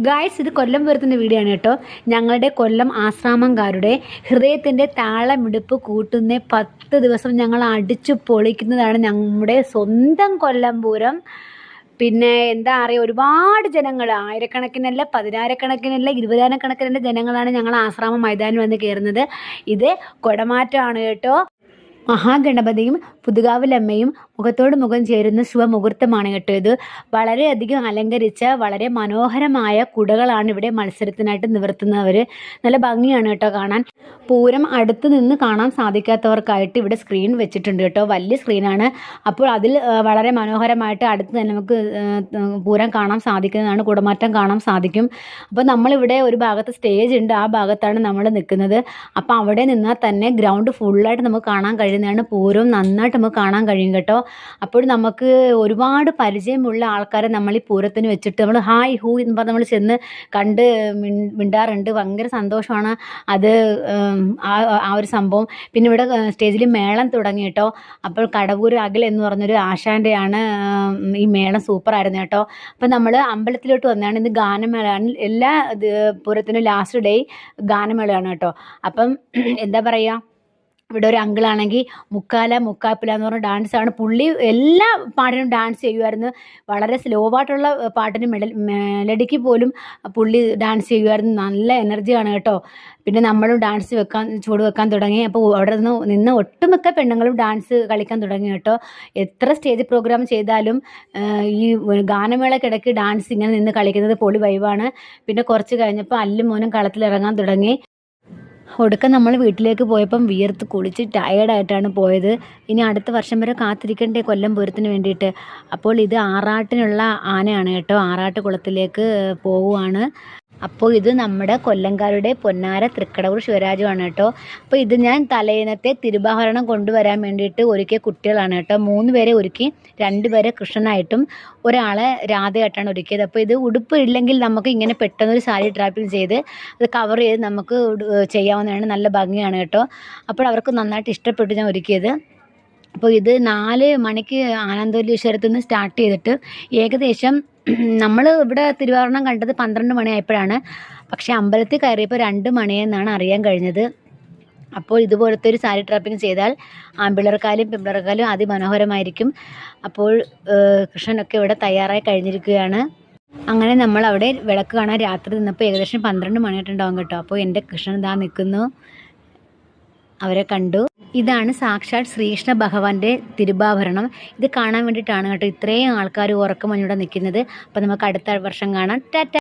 Guys, ഇത് കൊല്ലം പൂരത്തിൻ്റെ video ആണ് കേട്ടോ. ഞങ്ങളുടെ കൊല്ലം ആശ്രാമംകാരുടെ ഹൃദയത്തിൻ്റെ താളമിടിപ്പ് കൂട്ടുന്ന 10 ദിവസം ഞങ്ങൾ അടിച്ചു പൊളിക്കുന്നതാണ് നമ്മുടെ സ്വന്തം കൊല്ലം പൂരം. പിന്നെ എന്താ പറയുക, ഒരുപാട് ജനങ്ങൾ, ആയിരക്കണക്കിനല്ല, പതിനായിരക്കണക്കിനല്ല, ഇരുപതിനായിരക്കണക്കിനല്ല ജനങ്ങളാണ് ഞങ്ങൾ ആശ്രാമം മൈതാനം വന്ന് കയറുന്നത്. ഇത് കുടമാറ്റമാണ് കേട്ടോ. മഹാഗണപതിയും പുതുകാവിലമ്മയും മുഖത്തോട് മുഖം ചേരുന്ന ശുഭമുഹൂർത്തമാണ് കേട്ടോ ഇത്. വളരെയധികം അലങ്കരിച്ച വളരെ മനോഹരമായ കുടകളാണ് ഇവിടെ മത്സരത്തിനായിട്ട് നിവർത്തുന്നവർ. നല്ല ഭംഗിയാണ് കേട്ടോ കാണാൻ. പൂരം അടുത്ത് നിന്ന് കാണാൻ സാധിക്കാത്തവർക്കായിട്ട് ഇവിടെ സ്ക്രീൻ വെച്ചിട്ടുണ്ട് കേട്ടോ. വലിയ സ്ക്രീനാണ്. അപ്പോൾ അതിൽ വളരെ മനോഹരമായിട്ട് അടുത്ത് തന്നെ നമുക്ക് പൂരം കാണാൻ സാധിക്കുന്നതാണ്, കുടമാറ്റം കാണാൻ സാധിക്കും. അപ്പോൾ നമ്മളിവിടെ ഒരു ഭാഗത്ത് സ്റ്റേജ് ഉണ്ട്, ആ ഭാഗത്താണ് നമ്മൾ നിൽക്കുന്നത്. അപ്പോൾ അവിടെ നിന്നാൽ തന്നെ ഗ്രൗണ്ട് ഫുള്ളായിട്ട് നമുക്ക് കാണാൻ കഴിയുന്നതാണ്. പൂരവും നന്നായിട്ട് നമുക്ക് കാണാൻ കഴിയും കേട്ടോ. അപ്പോൾ നമുക്ക് ഒരുപാട് പരിചയമുള്ള ആൾക്കാരെ നമ്മൾ ഈ പൂരത്തിന് വെച്ചിട്ട് നമ്മൾ ഹായ് ഹൂ എന്ന് പറഞ്ഞ് നമ്മൾ ചെന്ന് കണ്ട് മിണ്ടാറുണ്ട്. ഭയങ്കര സന്തോഷമാണ് അത്, ആ ഒരു സംഭവം. പിന്നെ ഇവിടെ സ്റ്റേജിൽ മേളം തുടങ്ങി കേട്ടോ. അപ്പോൾ കടവൂർ അഖിൽ എന്ന് പറഞ്ഞൊരു ആശാൻ്റെയാണ് ഈ മേളം. സൂപ്പറായിരുന്നു കേട്ടോ. അപ്പം നമ്മൾ അമ്പലത്തിലോട്ട് വന്നതാണ്. ഇന്ന് ഗാനമേളയാണ്. എല്ലാ പൂരത്തിനും ലാസ്റ്റ് ഡേ ഗാനമേളയാണ് കേട്ടോ. അപ്പം എന്താ പറയുക, ഇവിടെ ഒരു അങ്കിളാണെങ്കിൽ മുക്കാപ്പില എന്ന് പറഞ്ഞ ഡാൻസാണ്. പുള്ളി എല്ലാ പാട്ടിനും ഡാൻസ് ചെയ്യുമായിരുന്നു. വളരെ സ്ലോ ആയിട്ടുള്ള പാട്ടിന് മെലഡിക്ക് പോലും പുള്ളി ഡാൻസ് ചെയ്യുമായിരുന്നു. നല്ല എനർജിയാണ് കേട്ടോ. പിന്നെ നമ്മളും ഡാൻസ് ചുവട് വെക്കാൻ തുടങ്ങി. അപ്പോൾ അവിടെ നിന്ന് ഒട്ടുമിക്ക പെണ്ണുങ്ങളും ഡാൻസ് കളിക്കാൻ തുടങ്ങി കേട്ടോ. എത്ര സ്റ്റേജ് പ്രോഗ്രാം ചെയ്താലും ഈ ഗാനമേളക്കിടയ്ക്ക് ഡാൻസ് ഇങ്ങനെ നിന്ന് കളിക്കുന്നത് പൊളി വൈബാണ്. പിന്നെ കുറച്ച് കഴിഞ്ഞപ്പോൾ അല്ലും മോനും കളത്തിലിറങ്ങാൻ തുടങ്ങി. ഒടുക്കം നമ്മൾ വീട്ടിലേക്ക് പോയപ്പം വിയർത്ത് കുളിച്ച് ടയേർഡായിട്ടാണ് പോയത്. ഇനി അടുത്ത വർഷം വരെ കാത്തിരിക്കണ്ടേ കൊല്ലം പൂരത്തിന് വേണ്ടിയിട്ട്. അപ്പോൾ ഇത് ആറാട്ടിനുള്ള ആനയാണ് കേട്ടോ. ആറാട്ട് കുളത്തിലേക്ക് പോവുകയാണ്. അപ്പോൾ ഇത് നമ്മുടെ കൊല്ലംകാരുടെ പൊന്നാര തൃക്കടവൂർ ശിവരാജുവാണ് കേട്ടോ. അപ്പോൾ ഇത് ഞാൻ തലേന്നത്തെ തിരുവാഭരണം കൊണ്ടുവരാൻ വേണ്ടിയിട്ട് ഒരുക്കിയ കുട്ടികളാണ് കേട്ടോ. 3 പേരെ ഒരുക്കി, 2 പേരെ കൃഷ്ണനായിട്ടും ഒരാളെ രാധയായിട്ടാണ് ഒരുക്കിയത്. അപ്പോൾ ഇത് ഉടുപ്പ് ഇല്ലെങ്കിൽ നമുക്ക് ഇങ്ങനെ പെട്ടെന്നൊരു സാരി ഡ്രാപ്പിംഗ് ചെയ്ത് അത് കവർ ചെയ്ത് നമുക്ക് ചെയ്യാവുന്നതാണ്. നല്ല ഭംഗിയാണ് കേട്ടോ. അപ്പോൾ അവർക്ക് നന്നായിട്ട് ഇഷ്ടപ്പെട്ടു ഞാൻ ഒരുക്കിയത്. അപ്പോൾ ഇത് 4 മണിക്ക് ആനന്ദവല്ലീശ്വരത്ത് നിന്ന് സ്റ്റാർട്ട് ചെയ്തിട്ട് ഏകദേശം നമ്മൾ ഇവിടെ തിരുവാഭരണം കണ്ടത് 12 മണിയായപ്പോഴാണ്. പക്ഷേ അമ്പലത്തിൽ കയറിയപ്പോൾ 2 മണിയെന്നാണ് അറിയാൻ കഴിഞ്ഞത്. അപ്പോൾ ഇതുപോലത്തെ ഒരു സാരി ട്രാപ്പിംഗ് ചെയ്താൽ ആൺപിള്ളേർക്കാലും പെൺപിള്ളേർക്കാലും അതിമനോഹരമായിരിക്കും. അപ്പോൾ കൃഷ്ണനൊക്കെ ഇവിടെ തയ്യാറായി കഴിഞ്ഞിരിക്കുകയാണ്. അങ്ങനെ നമ്മൾ അവിടെ വിളക്ക് കാണാൻ രാത്രി നിന്നപ്പോൾ ഏകദേശം 12 മണിയായിട്ടുണ്ടാവും കേട്ടോ. അപ്പോൾ എൻ്റെ കൃഷ്ണൻ ഇതാ നിൽക്കുന്നു, അവരെ കണ്ടു. ഇതാണ് സാക്ഷാൽ ശ്രീകൃഷ്ണ ഭഗവാന്റെ തിരുവാഭരണം. ഇത് കാണാൻ വേണ്ടിയിട്ടാണ് കേട്ടോ ഇത്രയും ആൾക്കാർ ഉറക്കമഞ്ഞൂടെ നിൽക്കുന്നത്. അപ്പോൾ നമുക്ക് അടുത്ത വർഷം കാണാം. ടാറ്റ.